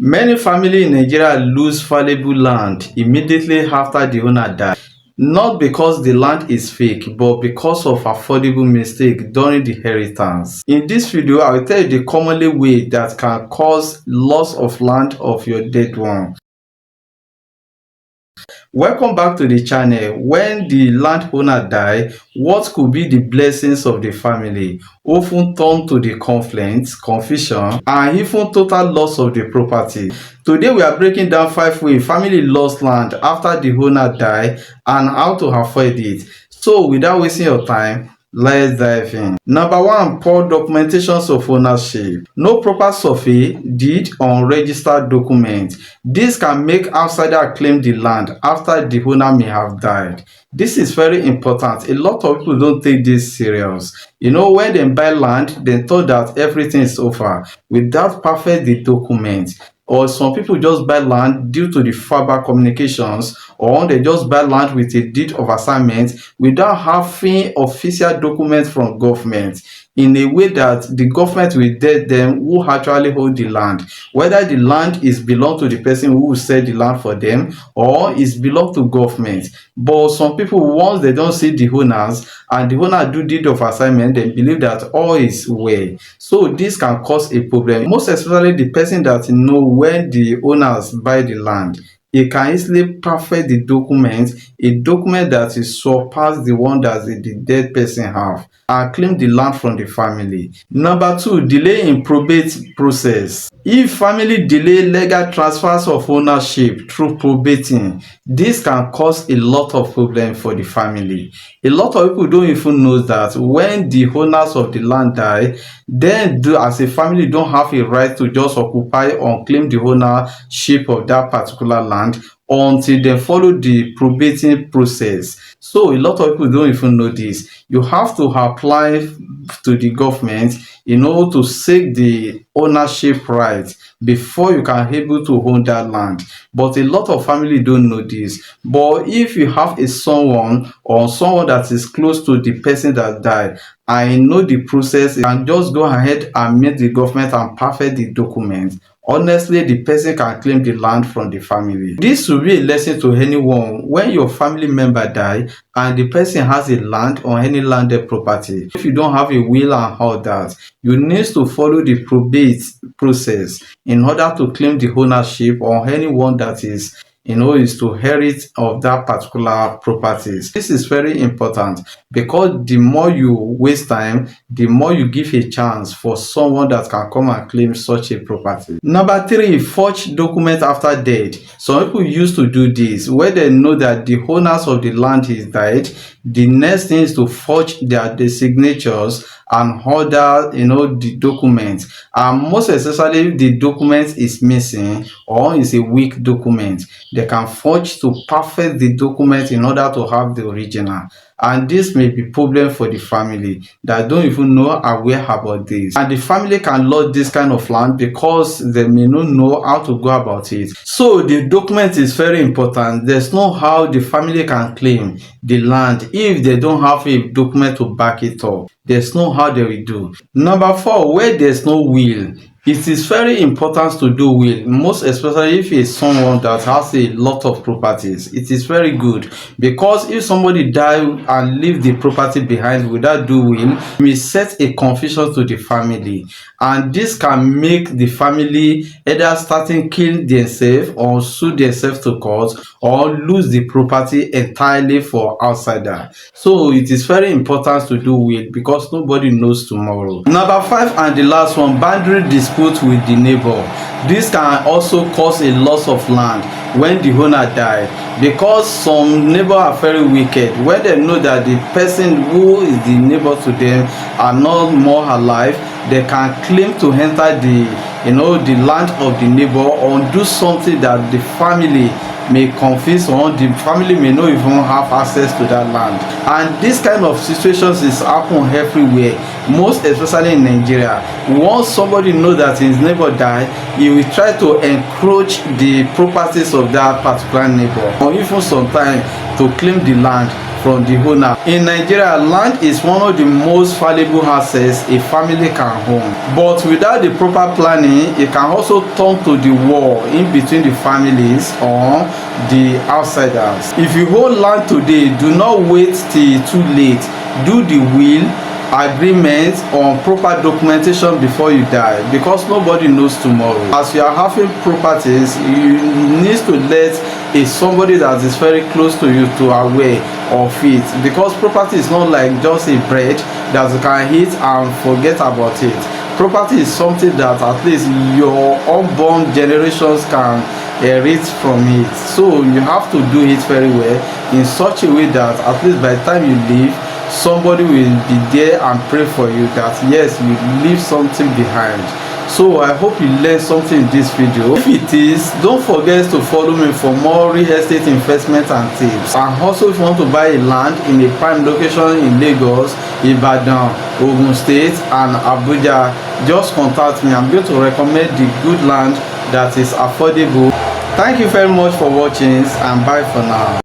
Many families in Nigeria lose valuable land immediately after the owner died, not because the land is fake, but because of affordable mistake during the inheritance. In this video, I will tell you the commonly way that can cause loss of land of your dead one. Welcome back to the channel. When the landowner die, what could be the blessings of the family often turn to the conflict, confusion, and even total loss of the property. Today we are breaking down 5 ways family lost land after the owner died and how to avoid it. So without wasting your time, let's dive in. Number 1, poor documentations of ownership. No proper survey, deed, or unregistered document. This can make outsider claim the land after the owner may have died. This is very important. A lot of people don't take this serious. When they buy land, they thought that everything is over without perfect the document. Or some people just buy land due to the verbal communications, or they just buy land with a deed of assignment without having official documents from government, in a way that the government will tell them who actually hold the land, whether the land is belong to the person who will sell the land for them or is belong to government. But some people, once they don't see the owners and the owner do deed of assignment, they believe that all is well. So this can cause a problem, most especially the person that when the owners buy the land. He can easily perfect the document, a document that is surpass the one that the dead person have, and claim the land from the family. Number 2, delay in probate process. If family delay legal transfers of ownership through probating, this can cause a lot of problems for the family. A lot of people don't even know that when the owners of the land die, then as a family don't have a right to just occupy or claim the ownership of that particular land until they follow the probating process. So a lot of people don't even know this. You have to apply to the government to seek the ownership right before you can able to own that land. But a lot of family don't know this. But if you have a someone that is close to the person that died, I know the process, you can just go ahead and meet the government and perfect the document. Honestly, the person can claim the land from the family. This will be a lesson to anyone when your family member die and the person has a land or any landed property. If you don't have a will and all that, you need to follow the probate process in order to claim the ownership or anyone that is to inherit of that particular properties. This is very important because the more you waste time, the more you give a chance for someone that can come and claim such a property. Number 3, forged document after death. Some people used to do this where they know that the owners of the land is died. The next thing is to forge the signatures and other the documents, and most especially if the document is missing or is a weak document, they can forge to perfect the document in order to have the original. And this may be problem for the family that don't even know aware about this, and the family can lose this kind of land because they may not know how to go about it. So the document is very important. There's no how the family can claim the land if they don't have a document to back it up. There's no how they will do. Number 4, where there's no will. It is very important to do will, most especially if it's someone that has a lot of properties. It is very good because if somebody die and leave the property behind without do will, it may set a confusion to the family, and this can make the family either starting kill themselves or sue themselves to court or lose the property entirely for outsider. So it is very important to do will because nobody knows tomorrow. Number 5 and the last one, boundary dispute with the neighbor. This can also cause a loss of land when the owner died, because some neighbors are very wicked. When they know that the person who is the neighbor to them are not more alive, they can claim to enter the land of the neighbor or do something that the family may confuse, or the family may not even have access to that land. And this kind of situations is happen everywhere, most especially in Nigeria. Once somebody know that his neighbor died, he will try to encroach the properties of that particular neighbor, or even sometimes to claim the land from the owner. In Nigeria, land is one of the most valuable assets a family can own, but without the proper planning, it can also turn to the war in between the families or the outsiders. If you hold land today, do not wait till too late. Do the will, agreement on proper documentation before you die, because nobody knows tomorrow. As you are having properties, you need to let somebody that is very close to you to aware of it, because property is not like just a bread that you can eat and forget about it. Property is something that at least your unborn generations can inherit from it, so you have to do it very well in such a way that at least by the time you leave, somebody will be there and pray for you that yes, you leave something behind. So I hope you learned something in this video. If it is, don't forget to follow me for more real estate investment and tips. And also, if you want to buy a land in a prime location in Lagos, Ibadan, Ogun State and Abuja, just contact me. I'm going to recommend the good land that is affordable. Thank you very much for watching, and bye for now.